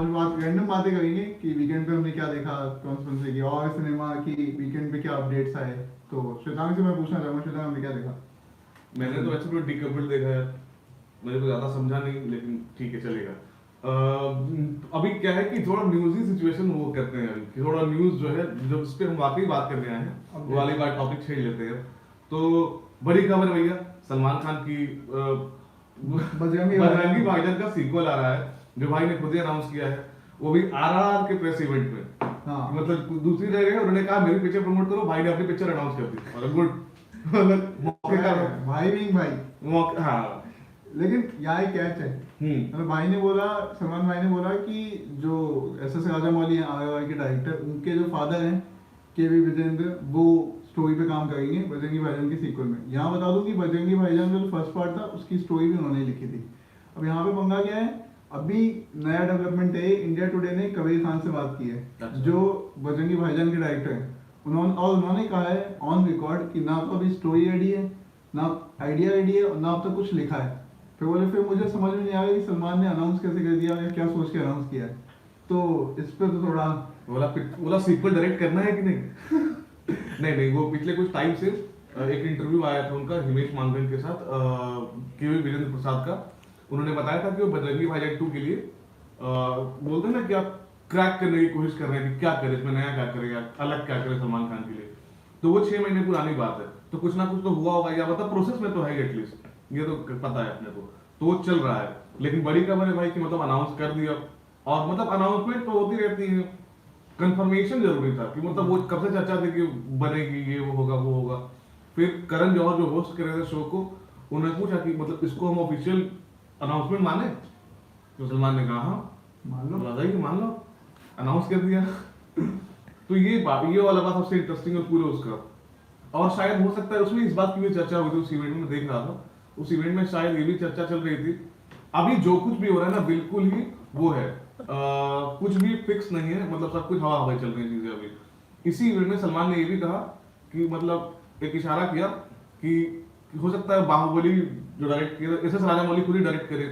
आज बात रैंडम बातें करेंगे कि वीकेंड पे हमने क्या देखा, कौन कौन से की और सिनेमा की वीकेंड पे क्या अपडेट्स आए। तो श्वेतांग से मैं पूछना चाहूंगा, श्वेतांग हमने क्या देखा? मैंने तो वैसे तो डिकपल्ड देखा है, मुझे तो ज्यादा समझा नहीं, लेकिन ठीक है चलेगा। अभी क्या है कि थोड़ा न्यूज़ी सिचुएशन वो करते हैं अभी, कि थोड़ा न्यूज़ जो है जो इस पे हम वाकई बात करने आए हैं वो वाली बात टॉपिक छेड़ लेते हैं। तो बड़ी खबर है भैया, सलमान खान की बजरंगी बजरंगी भाईजान का सीक्वल आ रहा है, जो भाई ने खुद ही अनाउंस किया है, वो भी आरआर के प्रेस इवेंट में। हाँ मतलब दूसरी जगह उन्होंने कहा मेरी पिक्चर प्रमोट करो, भाई ने अपनी पिक्चर अनाउंस कर दी, मतलब गुड। मतलब मौके का भाई विंग भाई। मौके, हाँ। लेकिन यहाँ एक कैच है, मतलब भाई ने बोला, सलमान भाई ने बोला कि जो एस राजामौली हैं आरआरआर के डायरेक्टर, उनके जो फादर हैं के.वी. विजेंद्र, वो स्टोरी पे काम करेंगे बजरंगी भाईजान के सीक्वल में। यहाँ बता दूं कि बजरंगी भाईजान का जो फर्स्ट पार्ट था उसकी स्टोरी भी उन्होंने लिखी थी। अब यहाँ पे पंगा क्या है, अभी नया डेवलपमेंट है, इंडिया टुडे ने कबीर खान से बात की है जो बजरंगी भाईजान के डायरेक्टर हैं। उन्होंने कहा है ऑन रिकॉर्ड कि ना तो अभी स्टोरी रेडी है, ना आइडिया रेडी है, और ना अब तक कुछ लिखा है। फिर बोले फिर मुझे समझ में नहीं आ रहा कि सलमान ने अनाउंस कैसे कर दिया या क्या सोच के अनाउंस किया है। तो इस पे तो थोड़ा बोला सीक्वल डायरेक्ट करना है कि नहीं। नहीं नहीं, वो पिछले कुछ टाइम से एक इंटरव्यू आया था उनका हिमेश मांगन के साथ, के.वी. वीरेंद्र प्रसाद का। उन्होंने बताया था कि वो बजरंगी भाईजान 2 के लिए बोलते हैं ना कि आप क्रैक करने की कोशिश कर रहे हैं कि क्या करें इसमें, नया क्या करें या अलग क्या करें सलमान खान के लिए। तो वो 6 महीने पुरानी बात है, तो कुछ ना कुछ तो हुआ होगा, या मतलब प्रोसेस में तो है एटलीस्ट, ये तो पता है अपने को। तो वो चल रहा है, लेकिन बड़ी खबर है भाई कि मतलब अनाउंस कर दिया। और मतलब अनाउंसमेंट तो होती रहती है, कंफर्मेशन जरूरी था कि मतलब वो कब से चर्चा थी कि बनेगी, ये वो होगा वो होगा। फिर करण जौहर जो होस्ट कर रहे थे शो को, उन्होंने पूछा कि मतलब इसको हम ऑफिशियल अनाउंसमेंट माने, तो सलमान ने कहा हाँ मान लो, बताइए कि मान लो, अनाउंस कर दिया। तो ये वाला बात सबसे इंटरेस्टिंग है पूरे उसका। और शायद हो सकता है उसमें इस बात की भी चर्चा हुई थी, उस इवेंट में देख रहा था, उस इवेंट में शायद ये भी चर्चा चल रही थी। अभी जो कुछ भी हो रहा है ना बिल्कुल ही वो है, कुछ भी फिक्स नहीं है, मतलब सब कुछ हवा हवाई चल रही चीजें अभी। इसी इवेंट में सलमान ने ये भी कहा कि मतलब एक इशारा किया कि हो सकता है बाहुबली जो डायरेक्ट किया एस एस राजामौली खुद ही डायरेक्ट करे,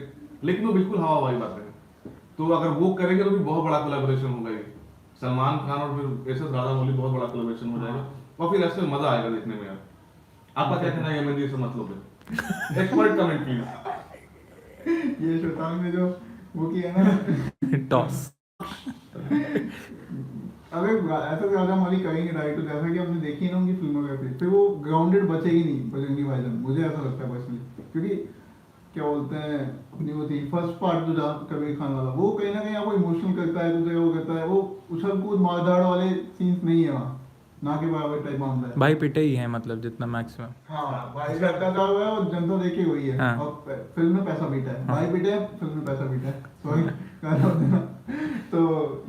लेकिन वो बिल्कुल हवा हवाई बात है। तो अगर वो करेंगे तो भी बहुत बड़ा कोलैबोरेशन होगा ये, सलमान खान और फिर एस एस राजामौली, बहुत बड़ा कोलैबोरेशन हो जाएगा, और फिर ऐसे मजा आएगा देखने में यार। आपका क्या कहना है यमन जी से मतलब है? Expert comment please. ये श्वेतांग ने जो वो किया ना टॉस। अबे ऐसा ज्यादा मौली करेंगे डायरेक्टर, जैसा कि हमने देखी ना उनकी फिल्मोग्राफी, फिर वो ग्राउंडेड बचेगी नहीं बजरंगी भाईजान, मुझे ऐसा लगता है पर्सनली। क्योंकि क्या बोलते हैं, अपनी वो थी फर्स्ट पार्ट जो जहाँ कबीर खान वाला, वो कहीं ना कहीं आपको इमोशनल करता है, दूसरे वो करता है, वो उछल कूद मारधाड़ वाले सीन्स नहीं है वहाँ, ना के बराबर टाइप मामला है। भाई पिटे ही है मतलब जितना मैक्सिमम। हाँ भाई का अत्याचार हुआ है और जनता देखी हुई है, हाँ। और फिल्म में पैसा बीता है, हाँ। भाई पीटे हैं, फिल्म में पैसा बीता है, सॉरी गाना देना। तो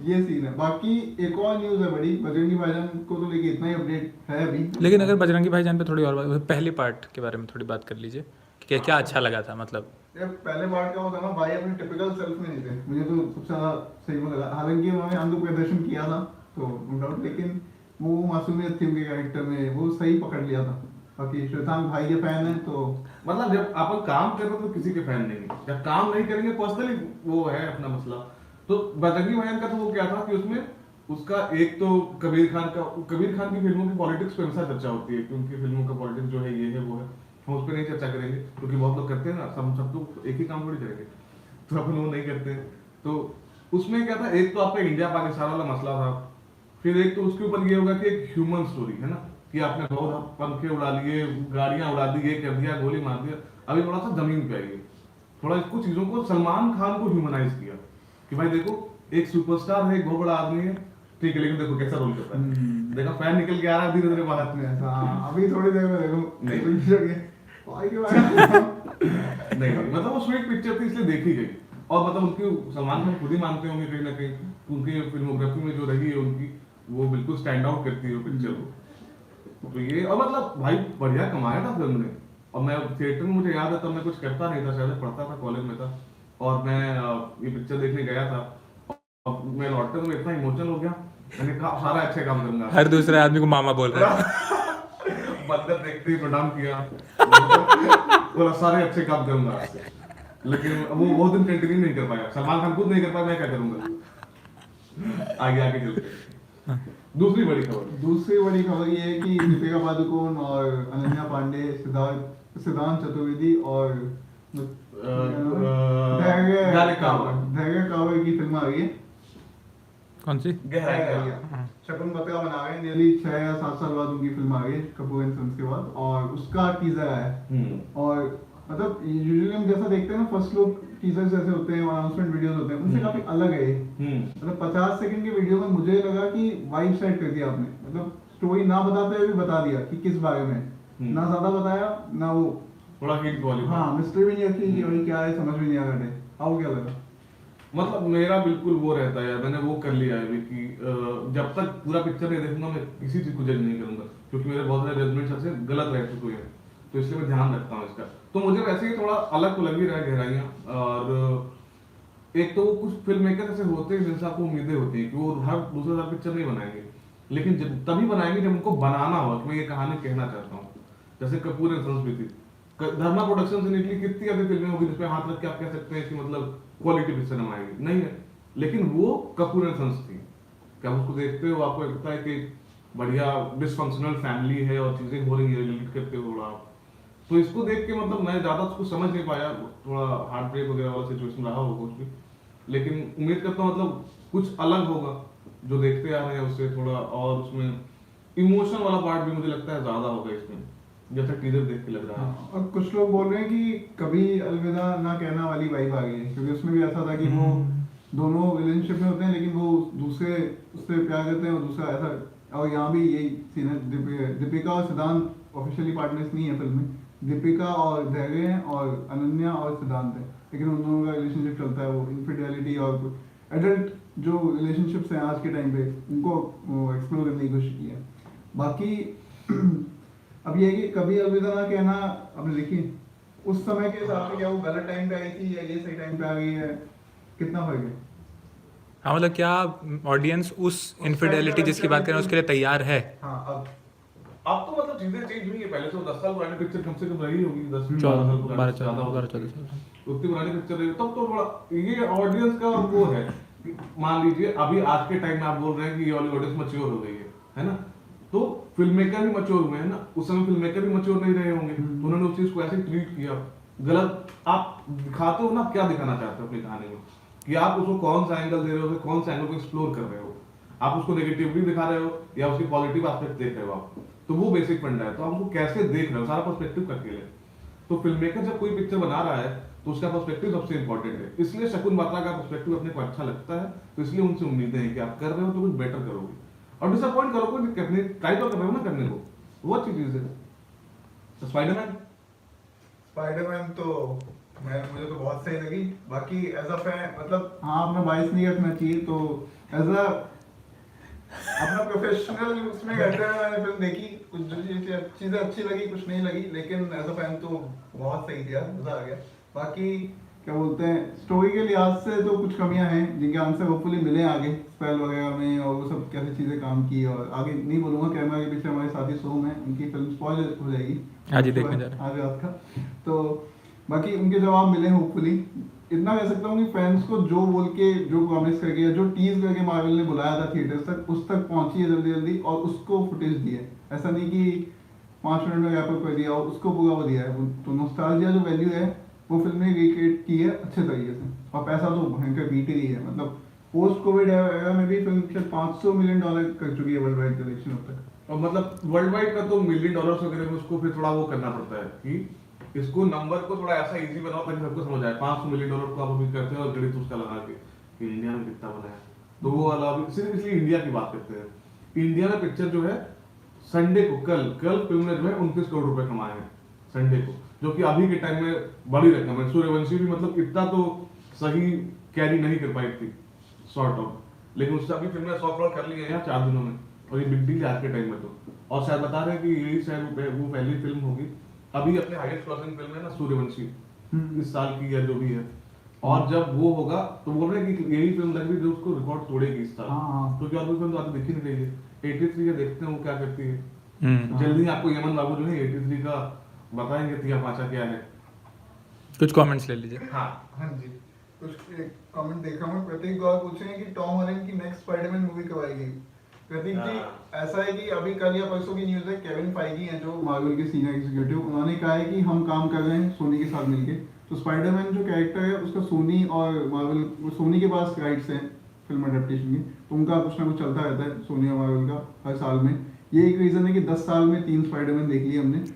ये सीन है। बाकी एक और न्यूज़ है बड़ी, बजरंगी भाईजान को तो लेके इतना ही अपडेट है अभी। लेकिन अगर बजरंगी भाईजान पे थोड़ी और बात, पहले पार्ट के बारे में थोड़ी बात कर लीजिए कि क्या क्या अच्छा लगा था मतलब। यार पहले पार्ट का होता ना, भाई अपने टिपिकल सेल्फ में नहीं थे, मुझे तो सबसे ज्यादा सही में लगा। हालांकि उन्होंने अंग प्रदर्शन किया था तो नो डाउट, लेकिन वो मासूमियत थी उनके कैरेक्टर में, वो सही पकड़ लिया था। बाकी श्वेतांग भाई के फैन है तो मतलब जब अपन काम कर रहे हो तो किसी के फैन नहीं, जब काम नहीं करेंगे पर्सनली वो है अपना मसला। तो बजरंगी भाईजान का तो वो क्या था कि उसमें उसका एक तो कबीर खान की फिल्मों की पॉलिटिक्स पे हमेशा चर्चा होती है कि उनकी फिल्मों का पॉलिटिक्स जो है ये है वो है, हम उस पर नहीं चर्चा करेंगे क्योंकि बहुत लोग करते हैं ना, सब लोग एक ही काम थोड़ी करेंगे, तो अपन वो नहीं करते हैं। तो उसमें क्या था, एक तो आपका इंडिया पाकिस्तान वाला मसला था, फिर एक तो उसके ऊपर ये होगा कि एक ह्यूमन स्टोरी है ना, कि आपने बहुत पंखे उड़ा लिए, गाड़ियां उड़ा दी, ये कर दिया, गोली मार दिया। अभी थोड़ा सा जमीन पे आइए, थोड़ा कुछ चीजों को सलमान खान को ह्यूमनाइज किया कि भाई देखो एक सुपरस्टार है, एक बहुत बड़ा आदमी है, ठीक है, लेकिन देखो कैसा रोल करता है, देखा फैन निकल के आ रहा है धीरे धीरे बाहर में। अभी थोड़ी देर में देखो नहीं नहीं मतलब वो स्वीट पिक्चर थी इसलिए देखी गई। और मतलब उनकी सलमान खान खुद ही मानते होंगे कहीं ना कहीं, उनकी फिल्मोग्राफी में जो रही है उनकी, वो बिल्कुल स्टैंड आउट करती है वो पिक्चर को। तो ये और मतलब भाई बढ़िया कमाया था फिल्म ने। और मैं थिएटर में, मुझे याद है तब मैं कुछ करता नहीं था, शायद पढ़ता था, कॉलेज में था, और मैं ये पिक्चर देखने गया था, और मैं लौटते हुए इतना इमोशनल हो गया, मैंने कहा सारा अच्छे काम करूंगा। हर दूसरे आदमी को मामा बोल रहा है। बंदर देखते ही प्रणाम किया, बोला सारे अच्छे काम करूंगा। लेकिन वो बहुत दिन कंटिन्यू नहीं कर पाया, सलमान खान खुद नहीं कर पाया, मैं क्या करूंगा। आगे आगे चलते हैं। दूसरी बड़ी खबर ये है कि दीपिका पादुकोण और अनन्या पांडे, सिद्धांत चतुर्वेदी और धैर्य कांवर की फिल्म आ गई है। कौन सी? गहराई। शकुन बत्रा बना रहे हैं, नियरली 6 या 7 साल बाद उनकी फिल्म आ गई है कपूर एंड सन्स के बाद, और उसका टीजर आया है। और मतलब यूजुअली हम जैसा देखते हैं ना, फर्स्ट लुक टीजर जैसे होते हैं, अनाउंसमेंट वीडियोस होते हैं, उनसे काफी अलग है ये। मतलब 50 सेकंड के वीडियो में मुझे लगा कि वाइब सेट कर दिया आपने, मतलब स्टोरी ना बताते हुए भी बता दिया कि किस बारे में, ना ज्यादा बताया ना वो थोड़ा हिंट वाली। हाँ, मिस्ट्री भी नहीं रखी कि भाई क्या है, समझ में नहीं आ रहा है। आपको क्या लगा? मतलब मेरा बिल्कुल वो रहता है यार, मैंने वो कर लिया है अभी कि जब तक पूरा पिक्चर नहीं देखूंगा मैं किसी चीज को जज नहीं करूंगा, क्योंकि मेरे बहुत सारे जजमेंट्स ऐसे गलत रह चुके हैं, तो इसलिए मैं ध्यान रखता हूँ इसका। तो मुझे वैसे ही थोड़ा अलग तो लग ही रहा है गहराइयाँ। और एक तो कुछ फिल्म मेकर ऐसे होते हैं जिनसे आपको उम्मीदें होती है कि वो हर दूसरे साल पिक्चर नहीं बनाएंगे, लेकिन जब तभी बनाएंगे जब उनको बनाना हो कि मैं ये कहानी कहना चाहता हूँ। जैसे कपूर एंड सन्स भी थी, धर्मा प्रोडक्शन से निकली कितनी अधिक फिल्में होगी जिसमें हाथ रख के आप कह सकते हैं कि मतलब क्वालिटी पिक्चर बनाएगी, नहीं है, लेकिन वो कपूर एंड सन्स थी। क्या आप उसको देखते हो आपको लगता है कि बढ़िया डिसफंक्शनल फैमिली है और चीजें हो रही है, रिलेट करते हो थोड़ा। तो इसको देख के मतलब मैं ज्यादा उसको समझ नहीं पाया, थोड़ा हार्ट ब्रेक वगैरह वाला सिचुएशन रहा होगा कुछ भी, लेकिन उम्मीद करता हूँ मतलब कुछ अलग होगा जो देखते आ रहे हैं उससे थोड़ा, और उसमें इमोशन वाला पार्ट भी मुझे लगता है ज्यादा होगा इसमें, जैसा टीजर देख के लग रहा है। और कुछ लोग बोल रहे हैं कि कभी अलविदा ना कहना वाली वाइब आ गई है, क्योंकि उसमें भी ऐसा था कि वो दोनों रिलेशनशिप में होते हैं लेकिन वो दूसरे उससे प्यार करते हैं और दूसरा ऐसा, और यहाँ भी यही सीन है। दीपिका और सिद्धांत ऑफिशियली पार्टनर्स नहीं है फिल्म में, दीपिका और धैर्य हैं और अनन्या और सिद्धांत है, लेकिन उन दोनों का रिलेशनशिप चलता है, वो इनफिडेलिटी और एडल्ट जो रिलेशनशिप्स हैं आज के टाइम पे उनको एक्सप्लोर करने की कोशिश की है। बाकी अब ये है कि कभी अलविदा ना कहना आपने देखी, उस समय के हिसाब से क्या वो गलत टाइम पे आई थी या ये सही टाइम पे आ गई है, कितना फर्क है? हाँ, मतलब क्या ऑडियंस उस इनफिडेलिटी जिसकी बात करें उसके लिए तैयार है? हाँ, अब तो मतलब चीजें चेंज हुई है, पहले से 10 साल पुरानी पिक्चर कम से कम रही होगी, 10 12 14 साल उतनी पुरानी पिक्चर रही, तब तो थोड़ा ये ऑडियंस का वो है। मान लीजिए अभी आज के टाइम में आप बोल रहे हैं कि ये वाली ऑडियंस मैच्योर हो गई है ना, तो फिल्म मेकर भी मैच्योर हुए हैं ना, उस समय फिल्म मेकर भी मैच्योर नहीं रहे होंगे, तो उन्होंने उस चीज को ऐसे ट्रीट किया गलत। आप दिखाते हो ना क्या दिखाना चाहते हो अपनी कहानी में, कि आप उसको कौन सा एंगल दे रहे हो, कौन सा एंगल को एक्सप्लोर कर रहे हो, आप उसको नेगेटिवली दिखा रहे हो या उसकी पॉजिटिव एस्पेक्ट देख रहे हो आप, तो वो बेसिक फंडा है। तो आप उसको कैसे देख रहे हो, सारा पर्सपेक्टिव का खेल है। तो फिल्म मेकर जब कोई पिक्चर बना रहा है तो उसका पर्सपेक्टिव सबसे इंपॉर्टेंट है, इसलिए शकुन बात्रा का पर्सपेक्टिव अपने को अच्छा लगता है, तो इसलिए उनसे उम्मीदें हैं कि आप कर रहे हो तो कुछ बेटर करोगे, और डिसअपॉइंट करोगे करने ट्राई तो कर रहे हो ना करने को, वो अच्छी चीज है। स्पाइडरमैन तो मुझे तो बहुत सही लगी। बाकी एज अ फैन मतलब हाँ, अपना बाइस नहीं रखना चाहिए, तो एज अ अपना प्रोफेशनल उसमें कहते हैं मैंने फिल्म देखी, कुछ चीजें अच्छी लगी कुछ नहीं लगी, लेकिन एज अ फैन तो बहुत सही थी यार, मजा आ गया। बाकी क्या बोलते हैं, स्टोरी के लिहाज से तो कुछ कमियां हैं जिनके आंसर होपफुली मिले आगे स्पेल वगैरह में, और वो सब कैसे चीजें काम की, और आगे नहीं बोलूंगा, कैमरा के पीछे हमारे साथी सोम है, उनकी फिल्म स्पॉइल हो जाएगी आज ही देखने जा रहे हैं आज रात का, तो बाकी उनके जवाब मिले होपफुली। इतना कह सकता हूँ कि फैंस को जो बोल के, जो प्रॉमिस करके, जो टीज करके मार्वल ने बुलाया था थिएटर्स तक, उस तक पहुंची है जल्दी जल्दी, और उसको फुटेज दी है। ऐसा नहीं कि 5 मिनट में रैप अप कर दिया और उसको पूरा वो दिया है। तो नॉस्टैल्जिया जो वैल्यू है वो फिल्म ने रिक्रिएट की है अच्छे तरीके से, और पैसा तो भयंकर बीट ही है। मतलब पोस्ट कोविड एरा में भी फिल्म शायद $500 मिलियन कर चुकी है वर्ल्ड वाइड कलेक्शन अब तक। और मतलब वर्ल्ड वाइड का तो $1 मिलियन वगैरह में उसको फिर थोड़ा वो करना पड़ता है कि इसको नंबर को थोड़ा ऐसा इजी बनाओ ताकि सबको समझ आए। $500 मिलियन को आप अभी करते हो और गणित उसका लगा के कि इंडिया में कितना बनाया, तो वो वाला अभी सिर्फ इसलिए इंडिया की बात करते हैं। इंडिया में पिक्चर जो है संडे को कल फिल्म ने जो है 29 करोड़ रुपए कमाए हैं संडे को, जो कि अभी के टाइम में बड़ी रकम है। सूर्यवंशी भी मतलब इतना तो सही कैरी नहीं कर पाई थी सॉर्ट ऑफ, लेकिन उससे अभी फिल्म ने 100 करोड़ कर लिए हैं 4 दिनों में, और ये बिग डील है आज के टाइम में। तो और शायद बता रहे हैं कि यही शायद वो पहली फिल्म होगी अभी अपने हाईएस्ट क्लॉसिंग फिल्म है ना सूर्यवंशी इस साल की या जो भी है, और जब वो होगा तो बोल रहे हैं कि यही फिल्म लग रही जो उसको रिकॉर्ड तोड़ेगी इस साल। तो क्या कोई फिल्म तो आगे दिखी नहीं रही है। 83 का देखते हैं वो क्या करती है। जल्दी आपको यमन बाबू जो है 83 का बताएंगे तिया पाचा क्या है। कुछ कमेंट्स ले लीजिए। हाँ जी, कुछ कमेंट देखा मैं, प्रतीक गौर पूछ रहे हैं कि टॉम हॉलैंड की नेक्स्ट स्पाइडरमैन मूवी कब आएगी। प्रतीक जी ऐसा है कि अभी कल या परसों की न्यूज़ है, केविन फाइगी हैं जो मार्वल के सीनियर एग्जीक्यूटिव, उन्होंने कहा है कि हम काम कर रहे हैं सोनी के साथ मिलके। तो स्पाइडरमैन जो कैरेक्टर है उसका सोनी और मार्वल, सोनी के पास राइट्स हैं फिल्म अडेप्टेशन की, तो उनका कुछ ना कुछ चलता रहता है सोनी और मार्वल का हर साल में। ये एक रीज़न है कि 10 साल में 3 स्पाइडरमैन देख लिए हमने।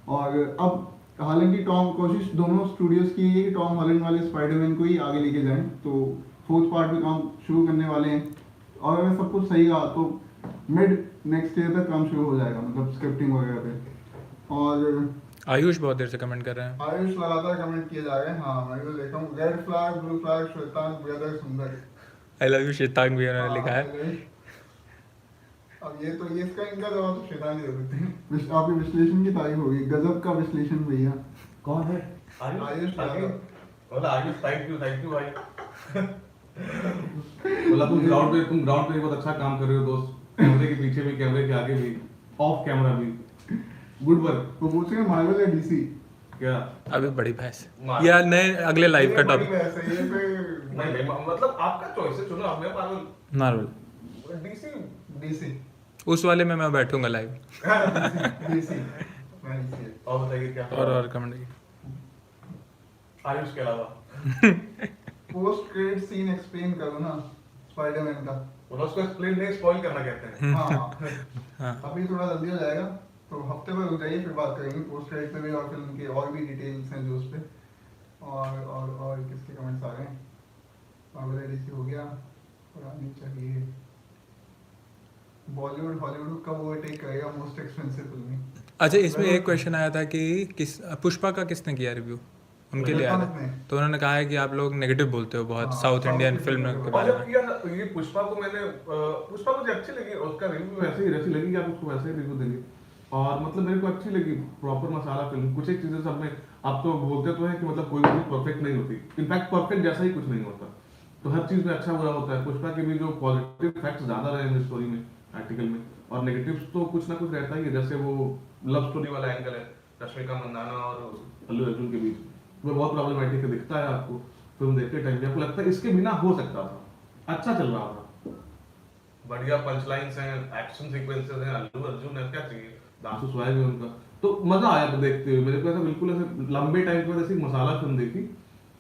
और अब हालांकि टॉम, कोशिश दोनों स्टूडियोज की है कि टॉम हॉलैंड वाले स्पाइडरमैन को ही आगे लेके जाएं, तो 4th पार्ट में काम शुरू करने वाले हैं। और अगर सब कुछ सही रहा तो मिड नेक्स्ट ईयर तक काम शुरू हो जाएगा, मतलब स्क्रिप्टिंग वगैरह पे। और आयुष बहुत देर से कमेंट कर रहे हैं। आयुष लगातार कमेंट किए जा रहे हैं। हाँ मैं भी देखा हूँ, red flag, blue flag, Shwetang brother Sundar. I love you Shwetang भी उन्होंने लिखा है। अब ये तो ये इसका इनका जवाब तो श्वेतांग ही दे सकते हैं। आपके विश्लेषण की तारीफ होगी, गजब का विश्लेषण भैया। कौन है? आयुष बोला आयुष, थैंक यू भाई। बोला तुम ग्राउंड पे बहुत अच्छा काम कर रहे हो दोस्त, कैमरे के पीछे भी, कैमरे के आगे भी, ऑफ कैमरा भी, गुड वर्क। वो पूछ रहे हैं मार्वल या डीसी क्या? अभी बड़ी बहस या नए अगले लाइव का टॉपिक। नहीं मतलब आपका चॉइस है, चुनो आपने। मार्वल, डीसी उस वाले में मैं बैठूंगा लाइव। डीसी और बताइए क्या और कमेंट आयुष के अलावा पोस्ट क्रेडिट सीन एक्सप्लेन करो ना स्पाइडरमैन का। उसको एक्सप्लेन नहीं, स्पॉइल करना कहते हैं। हाँ अभी थोड़ा जल्दी हो जाएगा, तो हफ्ते भर हो जाइए, फिर बात करेंगे पोस्ट क्रेडिट पे भी और फिल्म के और भी डिटेल्स हैं जो उस पे। और किसके कमेंट्स आ रहे हैं। मार्वल डीसी हो गया, पुरानी चाहिए। बॉलीवुड हॉलीवुड कब ओवरटेक करेगा मोस्ट एक्सपेंसिव फिल्म। अच्छा, इसमें एक क्वेश्चन आया था कि किस पुष्पा का किसने किया रिव्यू, उनके लिए आया था, तो उन्होंने कहा है कि आप लोग नेगेटिव बोलते हो बहुत साउथ इंडियन फिल्म के बारे में। ये पुष्पा को मैंने पुष्पा मुझे अच्छी लगी, उसका रिव्यू वैसे ही ऐसी लगी कि आप उसको वैसे ही रिव्यू देंगे। और मतलब मेरे को अच्छी लगी, प्रॉपर मसाला फिल्म। कुछ एक चीजें सब में आप तो बोलते तो हैं कि मतलब कोई चीज परफेक्ट नहीं होती, इनफैक्ट परफेक्ट जैसा ही कुछ नहीं होता, तो हर चीज में अच्छा बुरा होता है। पुष्पा के भी जो पॉजिटिव फैक्ट्स ज्यादा रहे हैं स्टोरी में, आर्टिकल में, और नेगेटिव्स तो कुछ ना कुछ रहता ही है। जैसे वो लव स्टोरी वाला एंगल है रश्मिका मंदाना और अल्लू अर्जुन के बीच, वो बहुत प्रॉब्लमेटिक दिखता है आपको फिल्म देखते टाइम। आपको लगता है इसके बिना हो सकता था, अच्छा चल रहा था, बढ़िया पंच लाइन्स हैं, एक्शन सीक्वेंसेस हैं, अल्लू अर्जुन है, क्या चाहिए, दासू स्वाग है उनका, तो मजा आया देखते हुए। मेरे को ऐसा बिल्कुल ऐसे लंबे टाइम के बाद ऐसी मसाला फिल्म देखी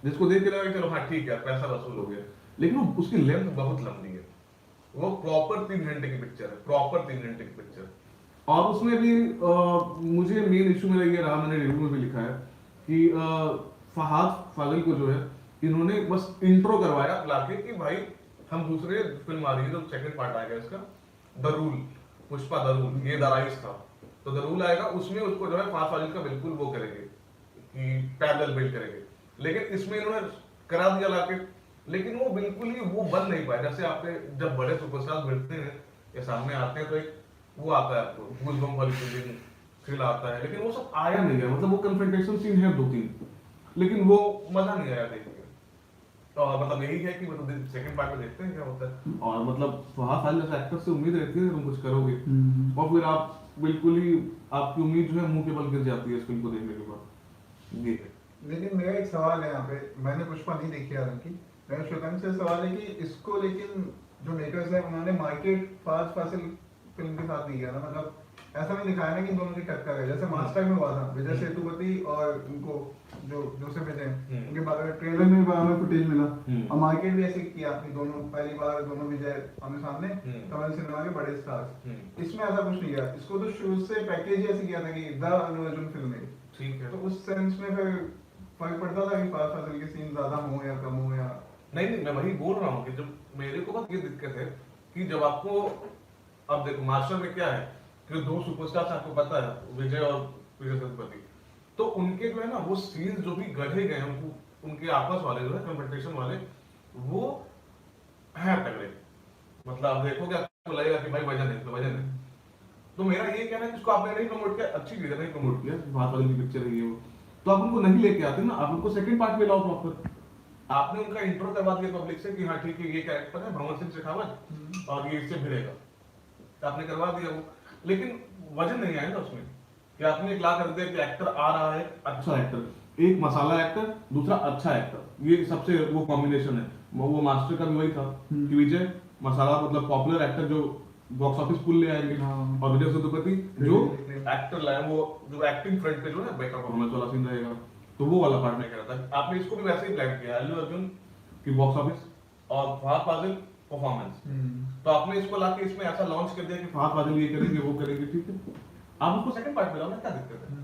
जिसको देख के लगा चलो हाँ ठीक है पैसा वसूल हो गया, लेकिन उसकी लेंथ बहुत लंबी है। वो प्रॉपर 3 घंटे की पिक्चर है, प्रॉपर 3 घंटे की पिक्चर। और उसमें भी मुझे मेन इशू मेरा ये रहा, मैंने रिव्यू में भी लिखा है कि फहाद फाजिल को जो है इन्होंने बस इंट्रो करवाया लाके कि भाई हम दूसरे फिल्म आ रही है, तो सेकंड पार्ट आएगा इसका, the rule, Pushpa the rule, ये द राइज था, तो द रूल आएगा, उसमें उसको जो है फहाद फाजिल का बिल्कुल वो करेंगे कि पैरेलल बिल्ड करेंगे। लेकिन इसमें इन्होंने करा दिया लाके, लेकिन वो बिल्कुल ही वो बन नहीं पाया। जैसे आपने जब बड़े सुपरस्टार मिलते हैं या सामने आते हैं तो एक वो आता है आपको गूज़बम्प वाली फीलिंग, फील आता है, लेकिन वो सब आया नहीं है। मतलब वो कन्फ्रंटेशन सीन है 2-3, लेकिन वो मजा नहीं आया देख के। और मतलब यही है कि मतलब सेकंड पार्ट में देखते हैं क्या होता है। और मतलब फहाद फाजिल जैसे एक्टर से उम्मीद रहती है तुम कुछ करोगे, और फिर आप बिल्कुल ही आपकी उम्मीद जो है मुंह के बल गिर जाती है इस फिल्म को देखने के बाद। ये है। लेकिन मेरा एक सवाल है यहाँ पे, मैंने पुष्पा नहीं देखी हालांकि, मेरा श्वेतांग से सवाल है कि इसको लेकिन जो मेकर्स हैं उन्होंने मार्केट फहाद फाजिल फिल्म के साथ नहीं किया ना, मतलब ऐसा नहीं दिखाया ना कि दोनों की टक्कर है। जैसे मास्टर में हुआ था विजय सेतुपति और उनको जो जोसेफ विजय, उनके ट्रेलर में भी फुटेज मिला, और मार्केट भी ऐसे किया कि दोनों पहली बार दोनों विजय आमने सामने, तमिल सिनेमा के बड़े स्टार्स। इसमें ऐसा कुछ नहीं किया, इसको तो शुरू से पैकेज ही ऐसे किया था कि द अल्लू अर्जुन फिल्म है, ठीक है। तो उस सेंस में फिर फर्क पड़ता था कि फहाद फाजिल के सीन ज्यादा हो या कम हो या नहीं। मैं वही बोल रहा हूँ कि जब मेरे को बस ये दिक्कत है कि जब आपको, अब देखो मास्टर में क्या है कि 2 सुपरस्टार्स आपको पता है विजय और विजय सेतुपति, तो उनके जो है ना वो सीन जो भी गढ़े गए हैं उनके आपस वाले जो है कॉन्फ्रंटेशन वाले, वो है तगड़े। मतलब आप देखोगे आपको लगेगा कि भाई वजन है। तो मेरा ये कहना है कि इसको आपने नहीं प्रमोट किया, अच्छी चीज है, नहीं प्रमोट किया, फहाद फाजिल की पिक्चर है ये वो, तो आप उनको नहीं लेके आते ना, आप उनको सेकंड पार्ट में लाओ प्रॉपर। आपने उनका इंट्रो करवा दिया पब्लिक से कि हाँ ठीक है ये कैरेक्टर है भगवान सिंह शेखावत और ये इससे भिड़ेगा, तो आपने करवा दिया वो, लेकिन वजन नहीं आया ना उसमें कि आपने ला कर दिया कि एक्टर आ रहा है, अच्छा एक्टर, एक मसाला एक्टर, दूसरा अच्छा एक्टर, ये सबसे वो कॉम्बिनेशन है। वो मास्टर का भी वही था कि विजय मसाला मतलब पॉपुलर एक्टर जो बॉक्स ऑफिस पुल ले आएंगे, और विजय सेतुपति जो एक्टर लाए, वो जो एक्टिंग फ्रंट पे जो है बेटर परफॉर्मेंस वाला सीन रहेगा, तो वो वाला पार्ट नहीं कर रहा था। आपने इसको भी वैसे ही प्लान किया, अल्लू अर्जुन की बॉक्स ऑफिस और फहद फाजिल परफॉर्मेंस, तो आपने इसको लाके इसमें ऐसा लॉन्च कर दिया कि फहद फाजिल ये करेंगे वो करेंगे, ठीक है, आप उसको सेकंड पार्ट में लाओ ना, क्या दिक्कत है?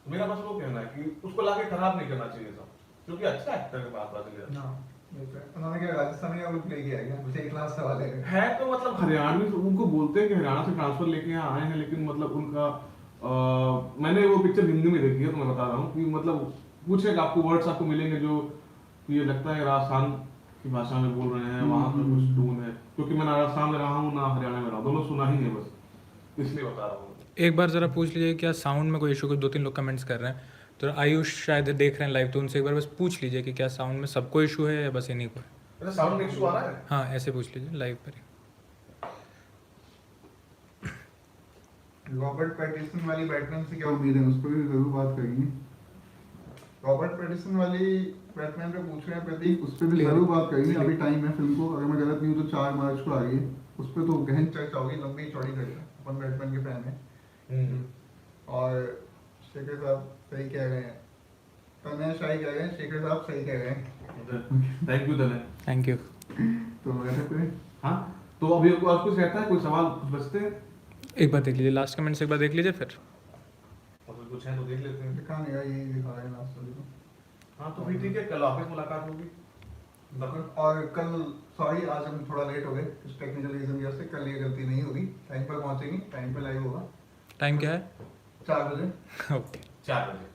मेरा बस वो कहना है कि उसको लाके खराब नहीं करना चाहिए सब, क्योंकि अच्छा एक्टर है फहद फाजिल यार। उन्होंने क्या राजस्थानी का प्ले किया क्या? मुझे एक क्लास सवाल है तो मतलब हरियाणवी, उनको बोलते हैं कि हरियाणा से ट्रांसफर लेके यहाँ आए हैं, लेकिन मतलब उनका मैंने वो पिक्चर हिंदी में देखी है, तो मैं बता रहा हूँ कि मतलब पूछेगा आपको, वर्ड्स आपको मिलेंगे जो ये लगता है राजस्थान की भाषा में बोल रहे हैं, वहाँ पर कुछ टून है, क्योंकि मैं ना राजस्थान में रहा हूँ ना हरियाणा में रहा हूँ, दोनों सुना ही है बस, इसलिए बता रहा हूँ। एक बार ज़रा पूछ लीजिए क्या साउंड में कोई इशू, को 2-3 लोग कमेंट्स कर रहे हैं, तो आयुष शायद देख रहे हैं लाइव, तो उनसे एक बार बस पूछ लीजिए कि क्या साउंड में सबको इशू है या बस इन्हीं को है। साउंड में इशू आ रहा है? हाँ ऐसे पूछ लीजिए लाइव पर ही। रॉबर्ट पैटिसन वाली बैटमैन से क्या उम्मीद है, उस पर भी जरूर बात करेंगे। रॉबर्ट पैटिसन वाली बैटमैन पे पूछ रहे हैं प्रतीक, उस पर भी जरूर बात करेंगे, अभी टाइम है फिल्म को, अगर मैं गलत नहीं हूँ तो 4 मार्च को आ रही है, उस पर तो गहन चर्चा होगी, लंबी चौड़ी चर्चा, अपन बैटमैन के फैन है। और शेखर साहब सही कह रहे हैं, तनय शाही कह रहे हैं, शेखर साहब सही कह रहे हैं। Thank you Tanay, thank you. तो ऐसे करें। हाँ तो अभी और कुछ रहता है, कोई सवाल कुछ बचते हैं? एक बार देख लीजिए लास्ट कमेंट्स, एक बार देख लीजिए फिर कुछ है तो देख लेते हैं। दिखा नहीं रहा, यही दिखा रहे हैं लास्ट वाले को। हाँ तो फिर ठीक है, कल ऑफिस मुलाकात होगी। और कल सॉरी आज हम थोड़ा लेट हो गए कुछ टेक्निकल रीजन की वजह से, कल ये गलती नहीं होगी, टाइम पर पहुंचेंगे, टाइम पर लाइव होगा। टाइम क्या है? 4 बजे। ओके 4 बजे।